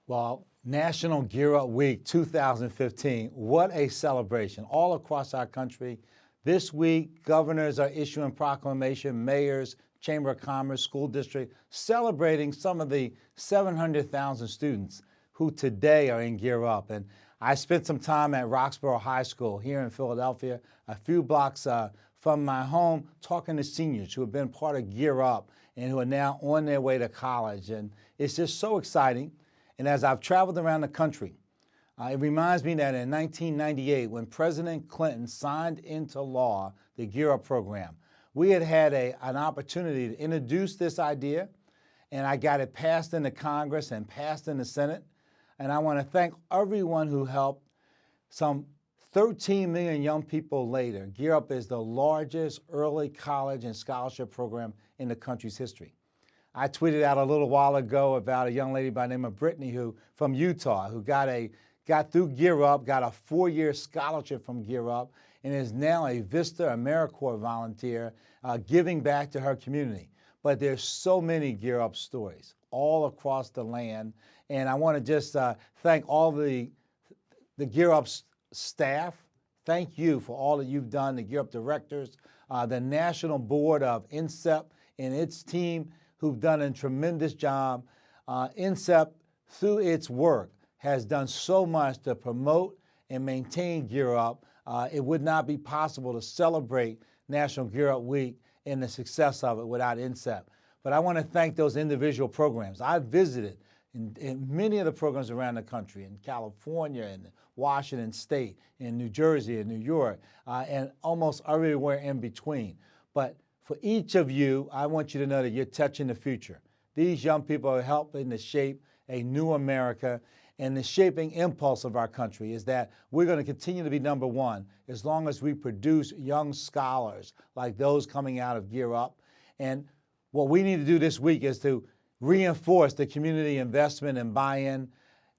Well, National Gear Up Week 2015, what a celebration all across our country. This week, governors are issuing proclamation, mayors, Chamber of Commerce, school district, celebrating some of the 700,000 students who today are in Gear Up. And I spent some time at Roxborough High School here in Philadelphia, a few blocks from my home, talking to seniors who have been part of Gear Up and who are now on their way to college. And it's just so exciting. And as I've traveled around the country, it reminds me that in 1998, when President Clinton signed into law the Gear Up program, we had an opportunity to introduce this idea, and I got it passed in the Congress and passed in the Senate. And I want to thank everyone who helped. Some 13 million young people later, Gear Up is the largest early college and scholarship program in the country's history. I tweeted out a little while ago about a young lady by the name of Brittany from Utah who got through Gear Up, got a 4-year scholarship from Gear Up, and is now a Vista AmeriCorps volunteer giving back to her community. But there's so many Gear Up stories all across the land, and I want to just thank all the Gear Up staff. Thank you for all that you've done, the Gear Up directors, the National Board of INSEP and its team, who've done a tremendous job. INSEP, through its work, has done so much to promote and maintain Gear Up. It would not be possible to celebrate National Gear Up Week and the success of it without INSEP. But I want to thank those individual programs. I visited in many of the programs around the country, in California, in Washington State, in New Jersey, in New York, and almost everywhere in between. But for each of you, I want you to know that you're touching the future. These young people are helping to shape a new America, and the shaping impulse of our country is that we're going to continue to be number one as long as we produce young scholars like those coming out of Gear Up. And what we need to do this week is to reinforce the community investment and buy-in,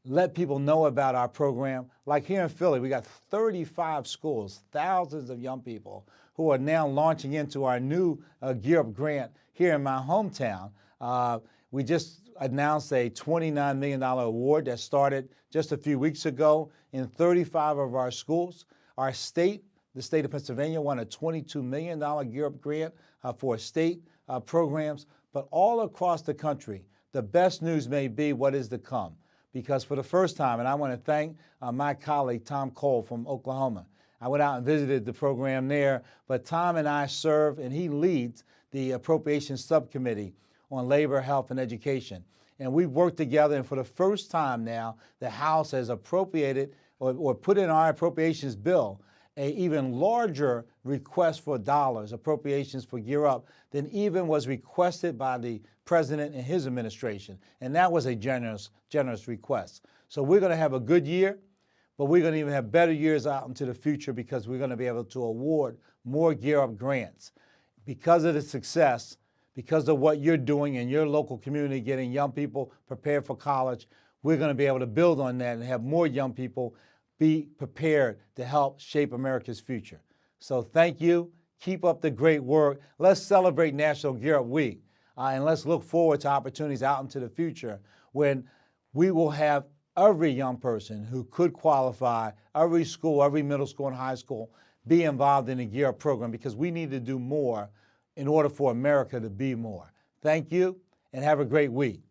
let people know about our program. Like here in Philly, we got 35 schools, thousands of young people who are now launching into our new Gear Up grant here in my hometown. We just announced a $29 million award that started just a few weeks ago in 35 of our schools. Our state, the state of Pennsylvania, won a $22 million Gear Up grant for state programs. But all across the country, the best news may be what is to come. Because for the first time, and I want to thank my colleague Tom Cole from Oklahoma. I went out and visited the program there, but Tom and I serve, and he leads the Appropriations Subcommittee on Labor, Health, and Education. And we've worked together, and for the first time now, the House has appropriated or put in our appropriations bill an even larger request for dollars, appropriations for Gear Up, than even was requested by the president and his administration. And that was a generous request. So we're going to have a good year, but we're going to even have better years out into the future because we're going to be able to award more Gear Up grants. Because of the success, because of what you're doing in your local community, getting young people prepared for college, we're going to be able to build on that and have more young people be prepared to help shape America's future. So thank you. Keep up the great work. Let's celebrate National Gear Up Week, and let's look forward to opportunities out into the future when we will have every young person who could qualify, every school, every middle school and high school, be involved in the Gear Up program because we need to do more in order for America to be more. Thank you, and have a great week.